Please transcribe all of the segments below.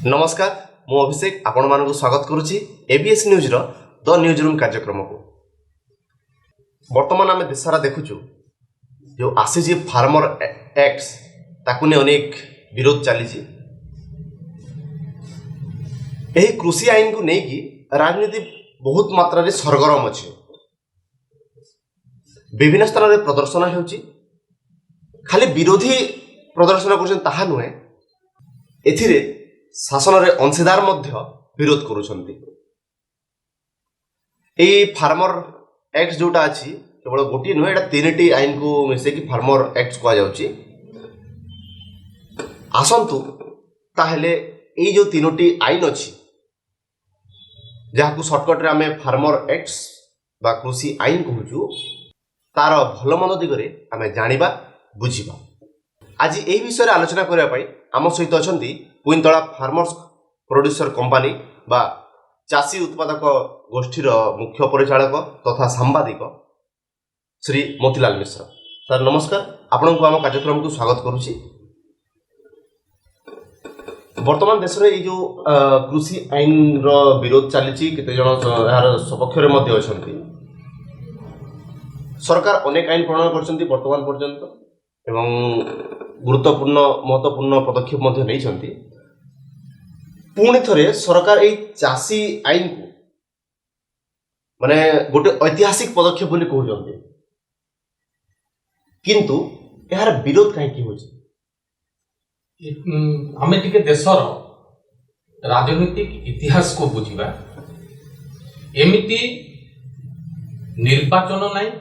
नमस्कार मु अभिषेक आपण मानक स्वागत करुच्ची ABS news the news room कार्यक्रम को। वर्तमान आम देश सारा देखुचु जो आसी फार्मर एक्ट ताकू ने अनेक विरोध चली। कृषि आईन को लेकिन राजनीति बहुत मात्रा सरगरम अच्छे। विभिन्न स्थान में प्रदर्शन होची, खाली विरोधी प्रदर्शन कर नुहे एथिरे शासन रे अंशीदार मध्य विरोध करुछंती। एई फार्मर एक्ट जोटा अछि केवल गोटी नुहे, एटा तीनटी आईन को मिसे कि फार्मर एक्ट कहा जाउची। आसंतु ताहेले एई जो तीनोटी आईन अछि जहाकू शॉर्टकट रे आमे फार्मर एक्ट बा कृषि आईन कहूचु, तार भल मंद दिगरे आमे जानिबा बुझिबा। आज एई विषय रे आलोचना करिया पई आम सहित अछंती कुइंतला फार्मर्स प्रोड्यूसर कंपनी बा चाषी उत्पादक गोष्ठीर मुख्य परिचालक तथा सांबादिक श्री मोतीलाल मिश्र। सर नमस्कार, आपण को आम कार्यक्रम को स्वागत करुच्ची। वर्तमान देश में जो कृषि आईन रो विरोध चली, केते जण यार सपक्ष रे मध्ये अछंती। सरकार अनेक आईन प्रणयन करछंती वर्तमान पर्यंत एवं गुरुत्वपूर्ण महत्वपूर्ण पदक्षेप मध्ये नैछंती। पुणी थरे सरकार ए चाषी आईन को माने गोटे ऐतिहासिक पदक्षेप बोली कहउछंती, किंतु यार विरोध काहे की होछि? आमे टिके देशर राजनीतिक इतिहास को बुझिबा। एमिति निर्वाचन नाई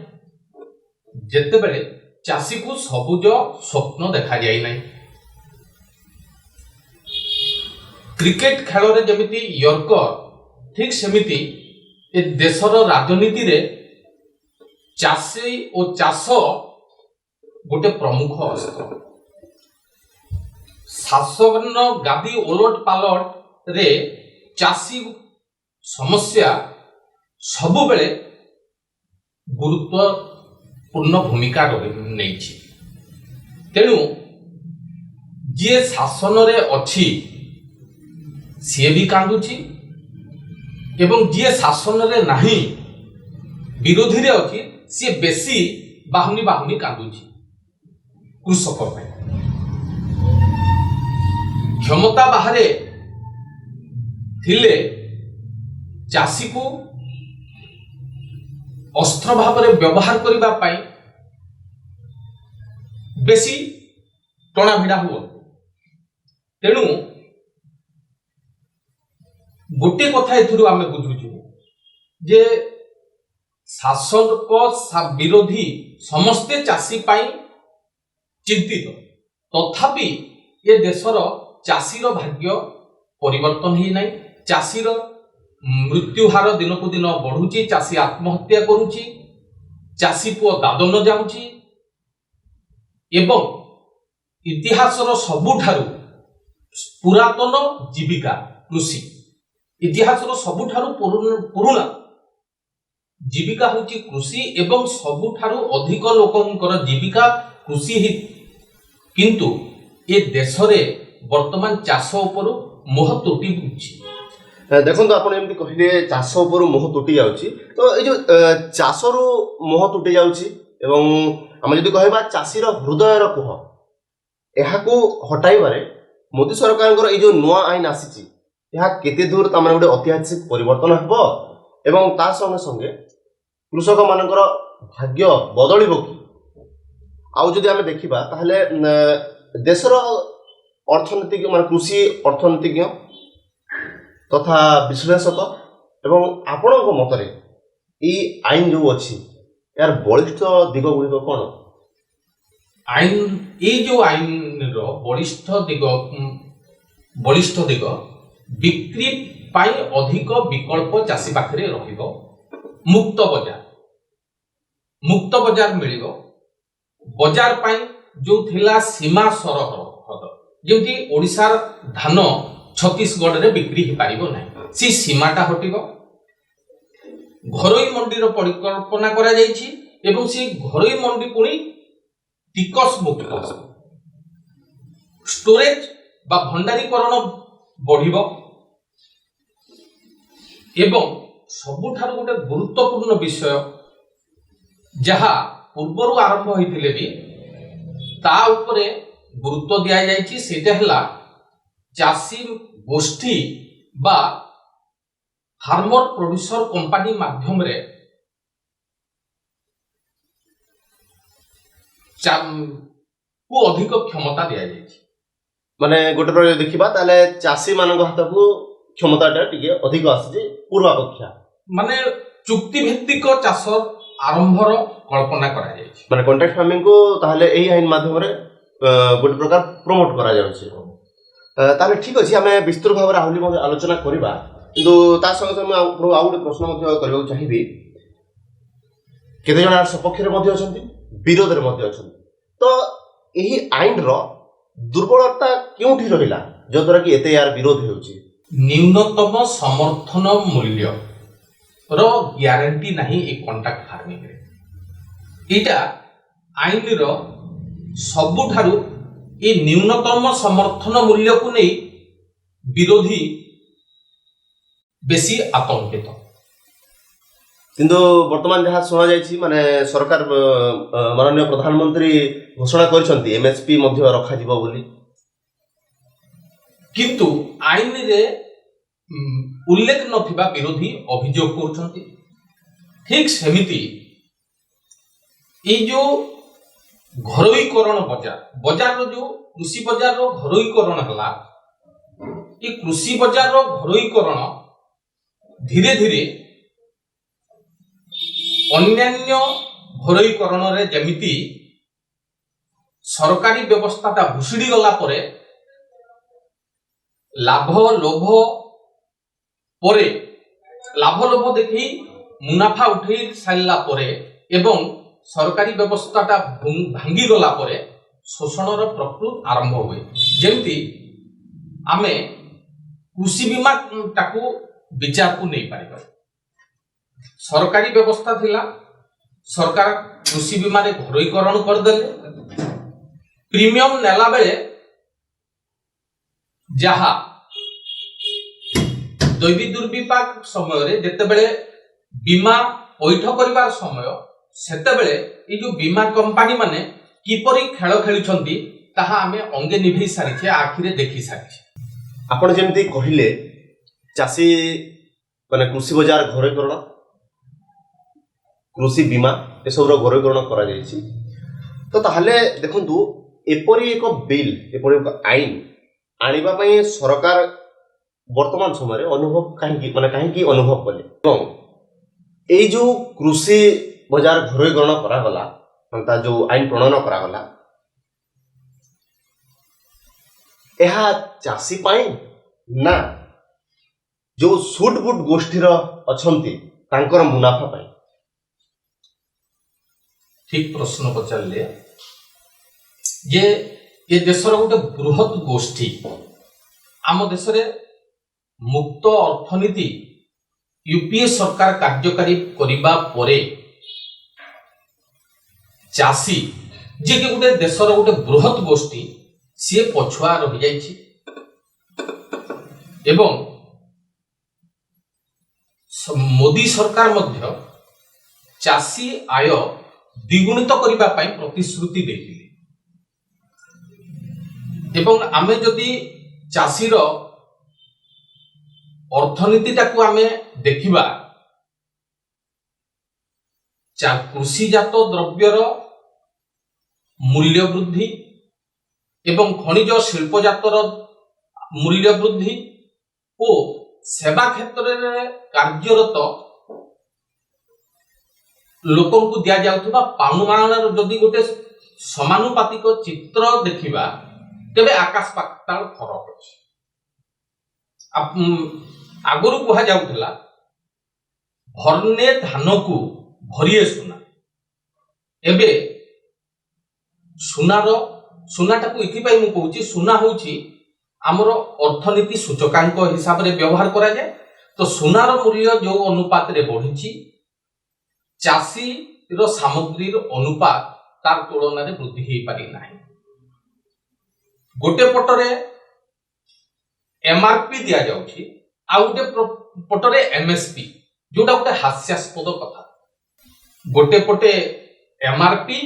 जेते बेले चाषी को सबुज स्वप्न देखा जाय नाई। क्रिकेट खेल रे जमिति यर्कर ठीक सेमिति ए देशर राजनीति रे चाषी और चाष गोटे प्रमुख अस्त्र। शासन गादी ओलट पालट रे चाषी समस्या सबु बेले गुरुत्वपूर्ण भूमिका नहीं। तेणु जी शासन रे अच्छी सी भी कांदुची एवं जी शासन रे नहीं विरोधी रे अच्छी सी बेसी बाहुनी बाहुनी कांदुची। कृषक क्षमता बाहरे थिले चाषी को अस्त्र भाव में व्यवहार करबा पाई बेसी टणा भिड़ा हुआ। तेणु गोटे कथा एथुरु आमे बुझुछु जे शासक विरोधी समस्ते चाषी पाई चिंतित, तथापि ये देशर चाषीर भाग्य परिवर्तन ही नहीं। चाषीर मृत्यु हार दिन को दिन बढ़ुची, चाषी आत्महत्या करुची, चाषी पुओ दादन जाउची एवं इतिहासर सबुठारु पुरातन जीविका कृषि। इतिहासर सबुठारु पुरुणा जीविका होची कृषि एवं सबुठारु अधिक लोकंकर जीविका कृषि ही। किंतु ए देश रे वर्तमान चाष उपर मोह तुटी बुची। देखो आपण एमती कहले चाष उपर मोह तुटी जाउची, तो ए जो चाष रो मोह तुटी जाउची एवं हम जदि कहबा चाषीर हृदयर कुह एहाकू हटाइबारे मोदी सरकारଙ୍କର ए जो नुआ आईन आसीची यह केते दूर तमाने गोटे ऐतिहासिक परिवर्तन हबो एवं ता संगे संगे कृषक मानकर भाग्य बदलिबो कि? आउ जदि आमे देखिबा ताहले देशर अर्थनीतिज्ञ मान कृषि अर्थनीतिज्ञ तथा विश्लेषक एवं आपणक मतरे ई आईन जो अछि यार बलिष्ठ दिग गुड़िक कौन? आईन ये जो आईन रो बलिष्ठ दिग बिक्री पाई अधिक विकल्प चाषी पाखरे रहिबो। मुक्त बजार मिलिबो। बजार पाई जो थिला सीमा सरहद जेमती ओडिशार धान छत्तीसगढ़ रे बिक्री ही पारिबो नै, सी सीमाटा हटिबो। घरोई मंडीर परिकल्पना करा जायछि एवं सी घरोई मंडी पुणी टिकस मुक्त स्टोरेज बा भंडारीकरण ବଢିବ ଏବଂ ସବୁଠାରୁ ଗୋଟେ ଗୁରୁତ୍ୱପୂର୍ଣ୍ଣ ବିଷୟ ଯାହା ପୂର୍ବରୁ ଆରମ୍ଭ ହୋଇଥିଲେ ବି ତା ଉପରେ ଗୁରୁତ୍ୱ ଦିଆଯାଇଛି ସେଇଟା ହେଲା ଚାଷୀ ଗୋଷ୍ଠୀ ବା ଫାର୍ମର ପ୍ରୋଡ୍ୟୁସର କମ୍ପାନୀ ମାଧ୍ୟମରେ କୁ ଅଧିକ କ୍ଷମତା ଦିଆଯାଇଛି। ମାନେ ଗୋଟେ ପ୍ରକାର ଦେଖିବା ତାହେଲେ ଚାଷୀ ମାନଙ୍କ ହାତକୁ କ୍ଷମତାଟା ଟିକେ ଅଧିକ ଆସିଛି ପୂର୍ବାପେକ୍ଷା। ମାନେ ଚୁକ୍ତି ଭିତ୍ତିକ ଚାଷ ଆରମ୍ଭର କଳ୍ପନା କରାଯାଇଛି। ମାନେ କଣ୍ଟ୍ରାକ୍ଟ ଫାର୍ମିଂ କୁ ତାହେଲେ ଏହି ଆଇନ ମାଧ୍ୟମରେ ଗୋଟେ ପ୍ରକାର ପ୍ରମୋଟ କରାଯାଉଛି। ତାହେଲେ ଠିକ ଅଛି, ଆମେ ବିସ୍ତୃତ ଭାବରେ ଆହୁରି ମଧ୍ୟ ଆଲୋଚନା କରିବା, କିନ୍ତୁ ତା ସଙ୍ଗେ ସଙ୍ଗେ ମୁଁ ଆପଣଙ୍କୁ ଆଉ ଗୋଟେ ପ୍ରଶ୍ନ ମଧ୍ୟ କରିବାକୁ ଚାହିଁବି। କେତେଜଣ ସପକ୍ଷରେ ମଧ୍ୟ ଅଛନ୍ତି, ବିରୋଧରେ ମଧ୍ୟ ଅଛନ୍ତି। ତ ଏହି ଆଇନର ଦୁର୍ବଳତା କେଉଁଠି ରହିଲା ଯଦ୍ୱାରା କି ଏତେ ୟାର ବିରୋଧ ହେଉଛି? ନ୍यूनतम समर्थन मूल्य रो ग्यारंटी नहीं एक कॉन्ट्रैक्ट फार्मिंग रे इटा आईन रो सबुठारु ए न्यूनतम समर्थन मूल्य को नहीं विरोधी बेसी आतंकित। किंतु वर्तमान जहाँ शुणा जाइछि माने सरकार माननीय प्रधानमंत्री घोषणा करिसंती एमएसपी मध्य रखा जिवो बोली, किंतु आईन रे उल्लेख नथिबा विरोधी अभियोग करछंती। ठीक सेमिति ए जो घरोईकरण बजार रो जो कृषि बजार रो घरोईकरण हला, ए कृषि बजार रो घरोईकरण धीरे धीरे अन्यान्य घरोईकरण रे जेमिति सरकारी व्यवस्थाटा भुसुड़ी गला परे लाभ लोभ परे लाभ लोभ देखी मुनाफा उठे सारा परे एवं सरकारी व्यवस्थाटा भांगी गला परे शोषणर प्रकृति आरंभ हुए। जेमती आमे कृषि बीमा टाकू विचार को नहीं पारिबा। सरकारी व्यवस्था थिला, सरकार कृषि बीमा रे घरोईकरण कर देले, प्रीमियम नेला बेले जहा दैवी दुर्विपाक समय रे जेते बेले बीमा पैठ करिवार समय सेते बेले ए जो बीमा कंपनी माने किपरि खेल खेलुछंती ताहा आमे अंगे निभि सारिछे, आखिरे देखि सारिछे। आपण जेमती कहिले चाषी माने कृषि बाजार घरोईकरण कृषि बीमा ए सबरो घरोईकरण करा जायछि। तो ताहले देखंतु एपरि एक बिल एपरि एक आईन आनिबा पई सरकार वर्तमान समय रे अनुभव काहेकि अनुभव कले এবং এই जो कृषि बाजार घरोईकरण करा गला ता जो आईन प्रणयन करा गला एहा चाषी पाई ना जो सुट बुट गोष्ठीर अछंती तांकर मुनाफा पाई? ठीक प्रश्न पचारे जे ये देशर गोटे बृहत गोष्ठी आम देश मुक्त अर्थनीति यूपीए सरकार कार्यकारी करिबा परे चाषी जे कि गोटे देशर गोटे बृहत गोष्ठी सी पछुआ रही जाइछि एवं मोदी सरकार मध्य चाषी आय द्विगुणित करिबा पई प्रतिश्रुति देथिले एवं आमे जदि चाषीर अर्थनीतिटाकू आमे देखिबा कृषिजात द्रव्यर मूल्य वृद्धि एवं खनिज शिल्पजातर मूल्य वृद्धि और सेवा क्षेत्र में कार्यरत लोक दिया जाउथबा पाउमानर जदि गोटे समानुपातिक चित्र देखिबा तेबे आकाश पाताल फरक अछि। आगुरु कहा जाउथला भरने धान को भरिए सुना, एबे सुनाटा को इथिपाई मु कहूची सुना होची आमर अर्थनीति सूचकांक हिसाब रे व्यवहार करा जाए। तो सुनार मूल्य जो अनुपात रे बढ़िची चाषी रो सामग्री अनुपात तार तुलन में वृद्धि हो पारि नाही। गोटे पटरे एमआरपी दिया जाउछि आ गोटे पटरे एमएसपी जोटा गोटे हास्यास्पद कथा गोटे पटे एमआरपी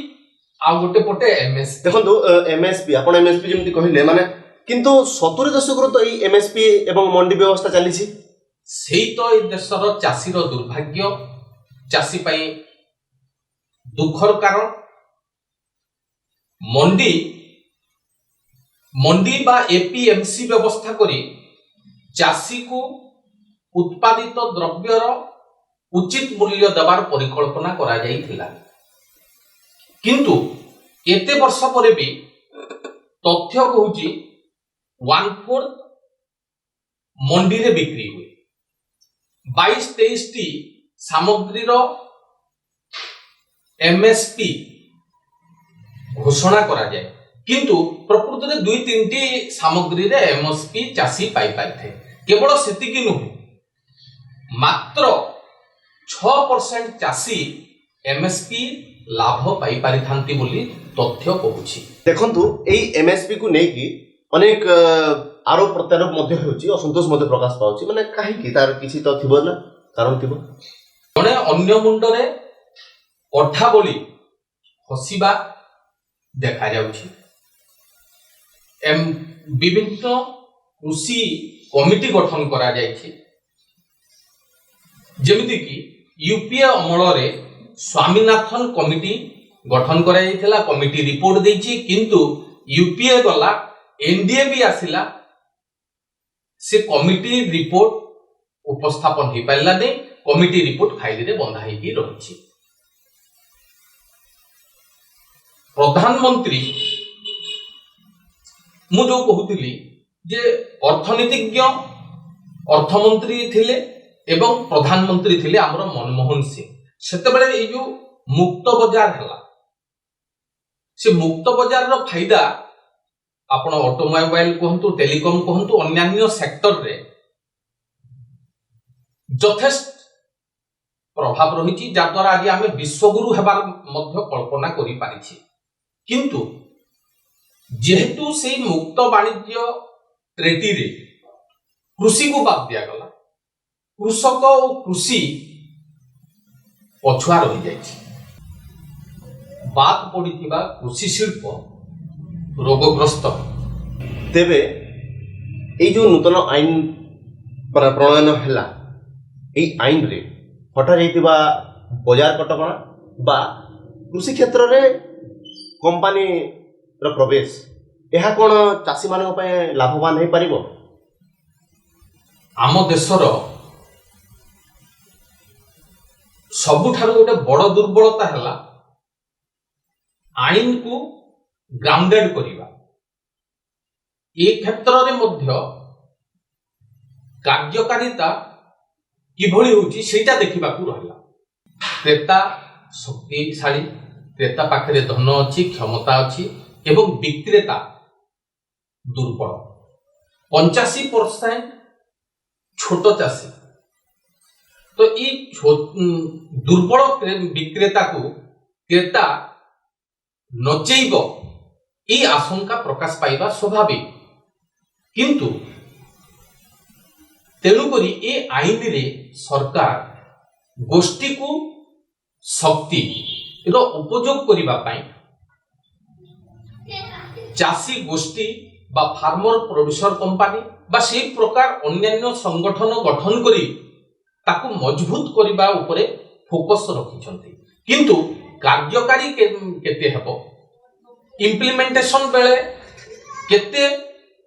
आ गोटे पटे एमएसपी देखो एमएसपी आपण एमएसपी जेमती कहले माने किंतु 70 दशकରୁ ତ ଏଇ एमएसपी ଏବଂ मंडी व्यवस्था चलीछि सेही तो ए देशर चाषीर दुर्भाग्य चाषी पाई दुखर कारण मंडी मंडी बा एपीएमसी व्यवस्था करी चाषी को उत्पादित द्रव्यर उचित मूल्य देवार परिकल्पना करा जाइथिला किंतु एते वर्ष परे भी तथ्य कहूची 1/4 मंडी रे बिक्री हुए 22-23 टी सामग्रीर एमएसपी घोषणा करा जाए किंतु प्रकृत में 2-3 टी सामग्री रे एमएसपी चाषी पाई पाइथे केवल सेतिकी नुहे मात्र 6% चाषी एमएसपी लाभ पाई पारि थांती बोली तथ्य कहूची देखंतु एई एमएसपी को नेकी अनेक आरोप प्रत्यारोप मध्य होउची असंतोष मध्य प्रकाश पाउची माने काहे की तार किछि तो थिबो ना कारण थिबो जने अन्य मुंडरे अठा बोली हसिबा देखा जाउची विभिन्न कृषि कमिटी गठन करा जायछि जेमिति कि यूपीए अमल रे स्वामीनाथन कमिटी गठन करा जायथिला कमिटी रिपोर्ट देछि किंतु यूपीए गला एनडीए भी आसिला से कमिटी रिपोर्ट उपस्थापन हो पारा नहीं कमिटी रिपोर्ट फाइल रे बंधा होगी रही प्रधानमंत्री मु जो कहूली जे अर्थनीतिज्ञ अर्थमंत्री थिले एवं प्रधानमंत्री थिले आमर मनमोहन सिंह सेतेबेले ए जो मुक्त बाजार हला से मुक्त बाजार रो फायदा आपण ऑटोमोबाइल कहतु टेलीकॉम कहतु अन्य सेक्टर रे यथेष्ट प्रभाव रही जद्वारा आज आम विश्वगुरु हेबार मध्य कल्पना करि पारिछि किंतु जेहेतु से मुक्त वाणिज्य ट्रेटी रे कृषि को बाद दिया गला कृषक और कृषि पछुआ रही जाइछि बात पड़िथिबा कृषि शिल्प रोगग्रस्त तेबे এই जो नूतन आईन प्रणयन हैला এই आईन रे हटा जाइतिबा बाजार कटकणा बा कृषि क्षेत्र रे कंपनी रो प्रवेश ଏହା कोन चासी मानक पय लाभवान हे परिबो आम देशर सबुठारु गोटे बड़ दुर्बलता हैला आईन को ग्राउंडेड करिबा ए क्षेत्र रे मध्य कार्यकारिता किभଳି होची सेटा देखिबा को रहला क्रेता शक्तिशाली क्रेता पाखरे धन अछि क्षमता अछि एवं विक्रेता दुर्बल 85% छोट चाषी तो ये दुर्बल विक्रेता को क्रेता नचेब ये आशंका प्रकाश पाइबा स्वाभाविक किंतु तेणुकरी ये आईन रे सरकार गोष्ठी को शक्ति रो उपयोग करिबा पाई चाषी गोष्ठी बा फार्मर प्रोड्यूसर कंपनी बा से प्रकार अन्यान्य संगठन गठन करी ताकू मजबूत करिबा उपरे फोकस रखिछंती किंतु कार्यकारी केते हेबो इम्प्लीमेंटेशन बेले केते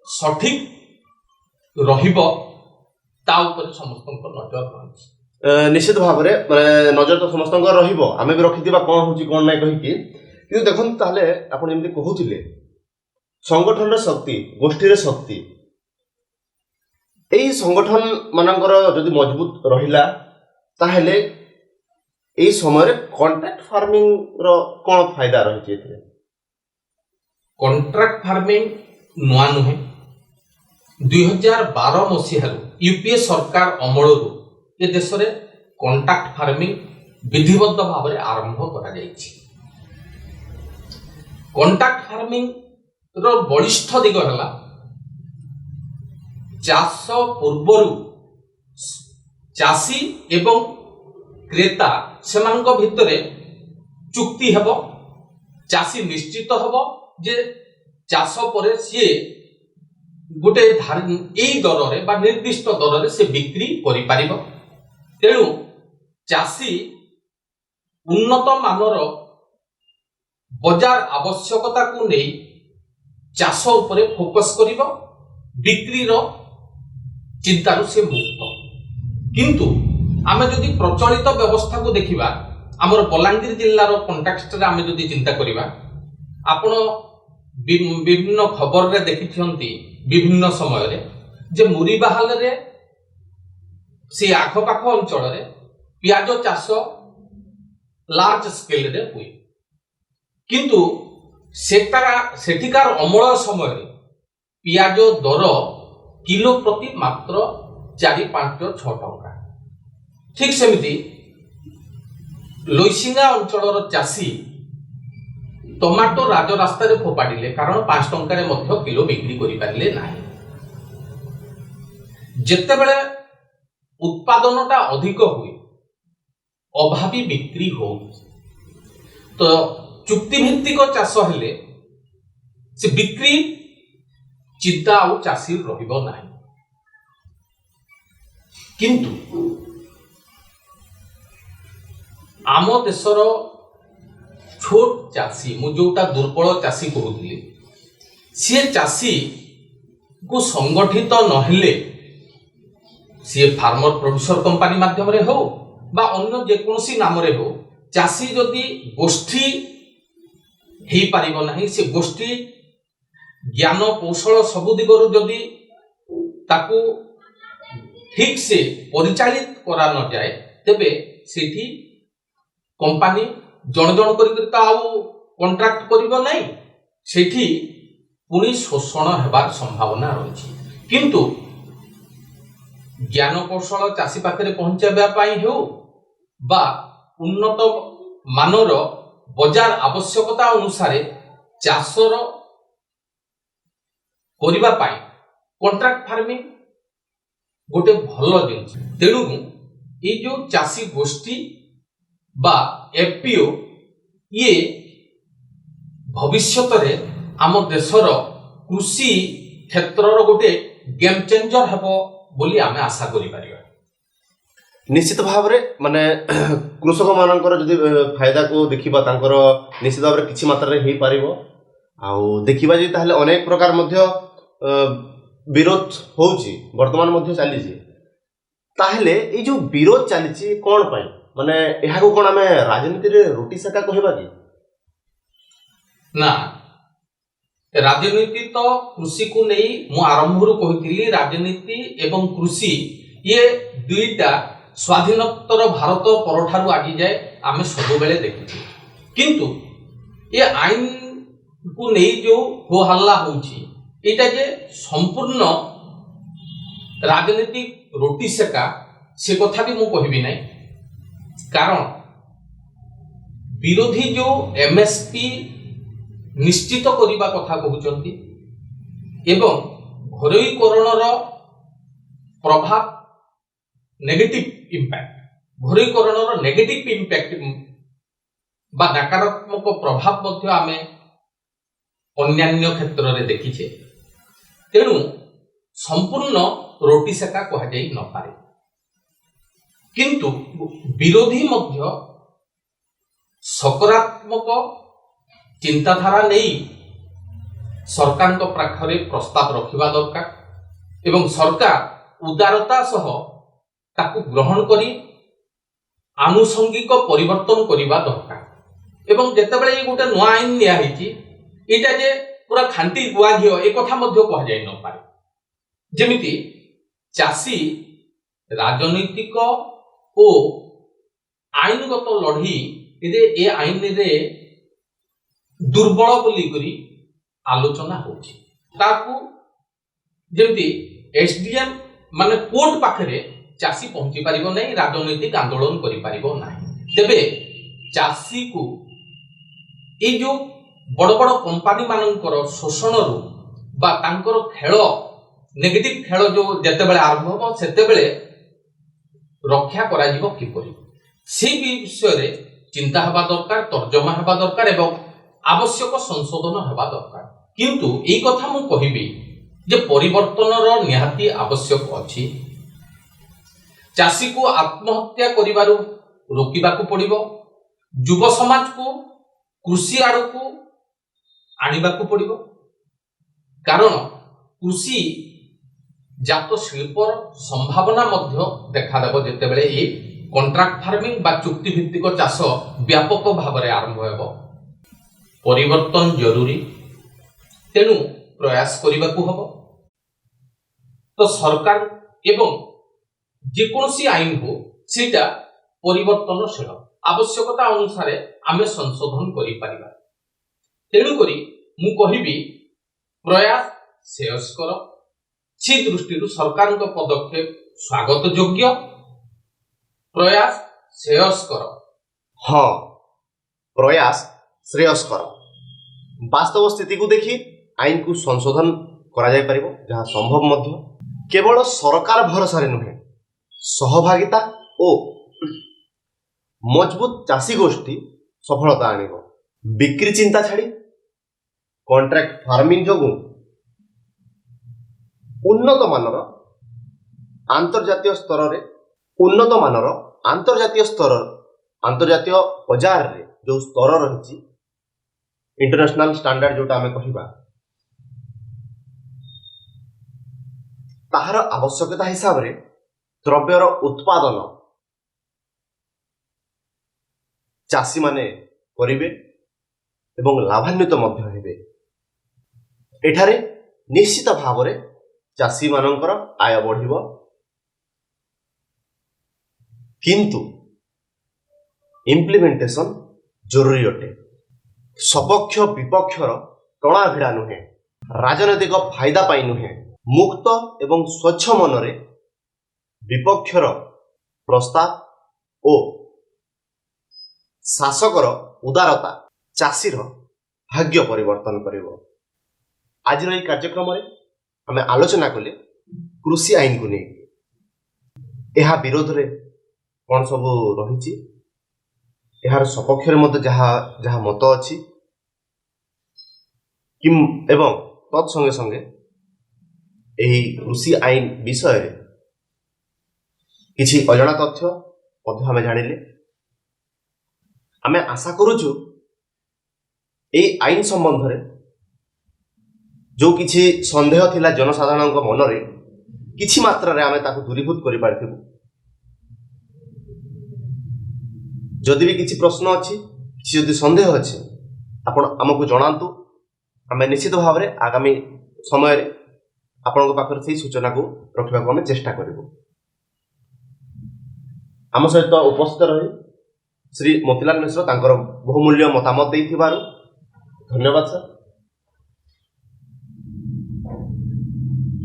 सठिक रहिबो ता उपरे समस्त नजर रही निश्चित भाव रे नजर तो समस्त रहिबो आमे भी रखिदिबा कोन होची कोन नै कहि कि किंतु देखन ताले आपण एमति कहउथिले संगठन रे शक्ति गोष्ठी रे शक्ति एई संगठन मानकर जदि मजबूत रहिला ताहेले एई समय रे कॉन्ट्रैक्ट फार्मिंग रो कोन फायदा रहि छै कॉन्ट्रैक्ट फार्मिंग नुआ नुहे 2012 मसीह यूपीए सरकार अमलरू ए देश रे कॉन्ट्रैक्ट फार्मिंग विधिबद्ध भाव रे आरंभ करा जायछि कॉन्ट्रैक्ट फार्मिंग रो बलिष्ठ दिग हला ଚାଷ ପୂର୍ବରୁ ଚାଷୀ ଏବଂ କ୍ରେତା ସେମାନଙ୍କ ଭିତରେ ଚୁକ୍ତି ହେବ। ଚାଷୀ ନିଶ୍ଚିତ ହେବ ଯେ ଚାଷ ପରେ ସିଏ ଗୋଟେ ଏଇ ଦରରେ ବା ନିର୍ଦ୍ଦିଷ୍ଟ ଦରରେ ସେ ବିକ୍ରି କରିପାରିବ। ତେଣୁ ଚାଷୀ ଉନ୍ନତ ମାନର ବଜାର ଆବଶ୍ୟକତାକୁ ନେଇ ଚାଷ ଉପରେ ଫୋକସ କରିବ, ବିକ୍ରିର ଚିନ୍ତାରୁ ସେ ମୁକ୍ତ। କିନ୍ତୁ ଆମେ ଯଦି ପ୍ରଚଳିତ ବ୍ୟବସ୍ଥାକୁ ଦେଖିବା, ଆମର ବଲାଙ୍ଗୀର ଜିଲ୍ଲାର କଣ୍ଟାକ୍ସଟରେ ଆମେ ଯଦି ଚିନ୍ତା କରିବା, ଆପଣ ବିଭିନ୍ନ ଖବରରେ ଦେଖିଛନ୍ତି ବିଭିନ୍ନ ସମୟରେ ଯେ ମୁରିବାହାଲରେ ସେ ଆଖପାଖ ଅଞ୍ଚଳରେ ପିଆଜ ଚାଷ ଲାର୍ଜ ସ୍କେଲରେ ହୁଏ। କିନ୍ତୁ ସେଠିକାର ଅମଳ ସମୟରେ ପିଆଜ ଦର କିଲୋ ପ୍ରତି ମାତ୍ର 4, 5, 6 ଟଙ୍କା। ଠିକ୍ ସେମିତି ଲଇସିଙ୍ଗା ଅଞ୍ଚଳର ଚାଷୀ ଟମାଟୋ ରାଜରାସ୍ତାରେ ଫୋପାଡ଼ିଲେ, କାରଣ 5 ଟଙ୍କାରେ ମଧ୍ୟ କିଲୋ ବିକ୍ରି କରିପାରିଲେ ନାହିଁ। ଯେତେବେଳେ ଉତ୍ପାଦନଟା ଅଧିକ ହୁଏ, ଅଭାବୀ ବିକ୍ରି ହଉ, ତ ଚୁକ୍ତିଭିତ୍ତିକ ଚାଷ ହେଲେ ସେ ବିକ୍ରି ଚିନ୍ତା ଆଉ ଚାଷୀ ରହିବ ନାହିଁ। କିନ୍ତୁ ଆମ ଦେଶର ଛୋଟ ଚାଷୀ, ମୁଁ ଯୋଉଟା ଦୁର୍ବଳ ଚାଷୀ କହୁଥିଲି, ସିଏ ଚାଷୀକୁ ସଂଗଠିତ ନହେଲେ, ସିଏ ଫାର୍ମର ପ୍ରଡ୍ୟୁସର କମ୍ପାନୀ ମାଧ୍ୟମରେ ହଉ ବା ଅନ୍ୟ ଯେକୌଣସି ନାମରେ ହଉ, ଚାଷୀ ଯଦି ଗୋଷ୍ଠୀ ହେଇପାରିବ ନାହିଁ, ସେ ଗୋଷ୍ଠୀ ଜ୍ଞାନ କୌଶଳ ସବୁ ଦିଗରୁ ଯଦି ତାକୁ ଠିକ ସେ ପରିଚାଳିତ କରା ନଯାଏ, ତେବେ ସେଠି କମ୍ପାନୀ ଜଣ ଜଣ କରିକି ତ ଆଉ କଣ୍ଟ୍ରାକ୍ଟ କରିବ ନାହିଁ, ସେଠି ପୁଣି ଶୋଷଣ ହେବାର ସମ୍ଭାବନା ରହିଛି। କିନ୍ତୁ ଜ୍ଞାନ କୌଶଳ ଚାଷୀ ପାଖରେ ପହଞ୍ଚାଇବା ପାଇଁ ହେଉ ବା ଉନ୍ନତ ମାନର ବଜାର ଆବଶ୍ୟକତା ଅନୁସାରେ ଚାଷର କରିବା ପାଇଁ କଣ୍ଟ୍ରାକ୍ଟ ଫାର୍ମିଂ ଗୋଟେ ଭଲ ଜିନିଷ। ତେଣୁ ଏଇ ଯୋଉ ଚାଷୀ ଗୋଷ୍ଠୀ ବା ଏଫପିଓ, ଇଏ ଭବିଷ୍ୟତରେ ଆମ ଦେଶର କୃଷି କ୍ଷେତ୍ରର ଗୋଟେ ଗେମ୍ ଚେଞ୍ଜର ହେବ ବୋଲି ଆମେ ଆଶା କରିପାରିବା। ନିଶ୍ଚିତ ଭାବରେ ମାନେ କୃଷକ ମାନଙ୍କର ଯଦି ଫାଇଦାକୁ ଦେଖିବା, ତାଙ୍କର ନିଶ୍ଚିତ ଭାବରେ କିଛି ମାତ୍ରାରେ ହେଇପାରିବ। ଆଉ ଦେଖିବା ଯେ ତାହେଲେ ଅନେକ ପ୍ରକାର ମଧ୍ୟ ବିରୋଧ ହଉଛି, ବର୍ତ୍ତମାନ ମଧ୍ୟ ଚାଲିଛି। ତାହେଲେ ଏଇ ଯୋଉ ବିରୋଧ ଚାଲିଛି କ'ଣ ପାଇଁ, ମାନେ ଏହାକୁ କ'ଣ ଆମେ ରାଜନୀତିରେ ରୁଟି ସେକା କହିବା କି? ନା, ରାଜନୀତି ତ କୃଷିକୁ ନେଇ ମୁଁ ଆରମ୍ଭରୁ କହିଥିଲି, ରାଜନୀତି ଏବଂ କୃଷି ଇଏ ଦୁଇଟା ସ୍ୱାଧୀନୋତ୍ତର ଭାରତ ପରଠାରୁ ଆଜି ଯାଏ ଆମେ ସବୁବେଳେ ଦେଖିଛୁ। କିନ୍ତୁ ଏ ଆଇନକୁ ନେଇ ଯୋଉ ହୋ ହଲ୍ଲା ହଉଛି, ଏଇଟା ଯେ ସମ୍ପୂର୍ଣ୍ଣ ରାଜନୀତି ରୁଟି ସେକା, ସେ କଥା ବି ମୁଁ କହିବି ନାହିଁ। କାରଣ ବିରୋଧୀ ଯୋଉ MSP ନିଶ୍ଚିତ କରିବା କଥା କହୁଛନ୍ତି ଏବଂ ଘରୋଇକରଣର ପ୍ରଭାବ, ନେଗେଟିଭ ଇମ୍ପାକ୍ଟ, ଘରୋଇକରଣର ନେଗେଟିଭ ଇମ୍ପାକ୍ଟ ବା ନକାରାତ୍ମକ ପ୍ରଭାବ ମଧ୍ୟ ଆମେ ଅନ୍ୟାନ୍ୟ କ୍ଷେତ୍ରରେ ଦେଖିଛେ। ତେଣୁ ସମ୍ପୂର୍ଣ୍ଣ ରୁଟି ସେକା କୁହାଯାଇ ନପାରେ। କିନ୍ତୁ ବିରୋଧୀ ମଧ୍ୟ ସକାରାତ୍ମକ ଚିନ୍ତାଧାରା ନେଇ ସରକାରଙ୍କ ପାଖରେ ପ୍ରସ୍ତାବ ରଖିବା ଦରକାର ଏବଂ ସରକାର ଉଦାରତା ସହ ତାକୁ ଗ୍ରହଣ କରି ଆନୁଷଙ୍ଗିକ ପରିବର୍ତ୍ତନ କରିବା ଦରକାର। ଏବଂ ଯେତେବେଳେ ଏଇ ଗୋଟେ ନୂଆ ଆଇନ ନିଆହେଇଛି, ଏଇଟା ଯେ ପୁରା ଖାଣ୍ଟି ଗୁଆ ଘିଅ, ଏ କଥା ମଧ୍ୟ କୁହାଯାଇ ନପାରେ। ଯେମିତି ଚାଷୀ ରାଜନୈତିକ ଓ ଆଇନଗତ ଲଢ଼େଇରେ ଏ ଆଇନରେ ଦୁର୍ବଳ ବୋଲିକରି ଆଲୋଚନା ହେଉଛି। ତାକୁ ଯେମିତି SDM ମାନେ କୋର୍ଟ ପାଖରେ ଚାଷୀ ପହଞ୍ଚି ପାରିବ ନାହିଁ, ରାଜନୈତିକ ଆନ୍ଦୋଳନ କରିପାରିବ ନାହିଁ। ତେବେ ଚାଷୀକୁ ଏଇ ଯୋଉ ବଡ଼ ବଡ଼ କମ୍ପାନୀ ମାନଙ୍କର ଶୋଷଣରୁ ବା ତାଙ୍କର ଖେଳ नेगेटिव खेल जो जेतेबेले आरंभ हो सेतेबेले रक्षा करा जीवो किपरि से विषय रे चिंता हेबा दरकार, तर्जमा हेबा दरकार एवं आवश्यक संशोधन हेबा दरकार। किंतु एई कथा मु कहिबी जे परिवर्तनर निहाती आवश्यक अछि। चाषी को आत्महत्या करिबारु रोकिबाकू पड़िबो, युव समाज को कृषि आड़ को आनिबाकू पड़िबो, कारण कृषि जात शिल्पर संभावना मध्य देखा देबो जेतेबेले ए कॉन्ट्रैक्ट फार्मिंग बा चुक्ति भित्तिक चाष व्यापक भाव में आरंभ हेबो। परिवर्तन जरूरी, तेणु प्रयास करबाकू हबो। तो सरकार एवं जेकोसी आईन हो सेटा परिवर्तनशील, आवश्यकता अनुसार आमे संशोधन करि परिबा। तेणु करी मु कहिबी प्रयास श्रेयस्कर। से दृष्टि सरकार पदक्षेप स्वागत योग्य, प्रयास श्रेयस्कर। हाँ, प्रयास श्रेयस्कर। वास्तव स्थिति को देखी आईन को संशोधन करा जाय परिबो, जहाँ संभव मध्य केवल सरकार भरोसा नुहे, सहभागिता और मजबूत चाषी गोष्ठी सफलता आनिबो। बिक्री चिंता छाड़ी कॉन्ट्रैक्ट फार्मिंग जोगु उन्नत मानर अंतर्जातीय बजार रे जो स्तर रही इंटरनेशनल स्टैंडर्ड जोटा आमे कहिबा ताहार आवश्यकता हिसाब रे द्रव्यर उत्पादन चाषी माने करिवे एवं लाभान्वित मध्य हेबे। एठारे निश्चित भाव रे चाषी मानकर आय बढ़िबो, किंतु इम्प्लीमेंटेशन जरूरी अटे। सपक्ष विपक्षर टणा भिड़ा नुहे, राजनैतिक फायदा पाई नुहे, मुक्त एवं स्वच्छ मनरे विपक्षर प्रस्ताव और शासकर उदारता चाषीर भाग्य परिवर्तन करिवो। आज ये कार्यक्रम में आमे आलोचना कले कृषि आईन को नहीं, यह विरोध रे कौन सब रही, यार सपक्ष मत जहाँ मत अच्छी एवं तत्संगे संगे यही कृषि आईन विषय किसी अजଣା तथ्य आमे जानिले। आमे आशा करूछु यही आईन संबंध रे जो किछि संदेह थिला जनसाधारण मनरे किछि मात्रा रे आमे ताकु दूरीभूत करि पारथिबु। जदि भी किछि प्रश्न अछि, किछि जदि संदेह अछि, आपण हमकु जणांतु। आमे निश्चित भाव रे आगामी समय रे आपनक पाखर सेही सूचना को रखिबा को आमे चेष्टा करिबु। आम सहित उपस्थित रही श्री मोतीलाल मिश्र तांकर बहुमूल्य मतामत देइथिबारु धन्यवाद सर।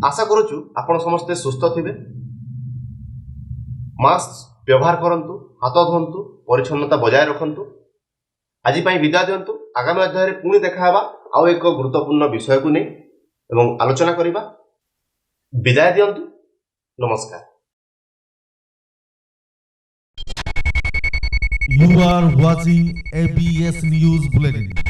आशा करूछु आपण समस्ते सुस्थ थिबे, मास्क व्यवहार करंतु, हाथ धोंतु, परिच्छन्नता बजाय रखंतु। आज पई विदाय दियंतु। आगामी अध्याय रे पुणी देखा हेबा आउ एक गुरुत्वपूर्ण विषय को नै एवं आलोचना करिबा। विदाय दियंतु। नमस्कार। You are watching ABS News Bulletin.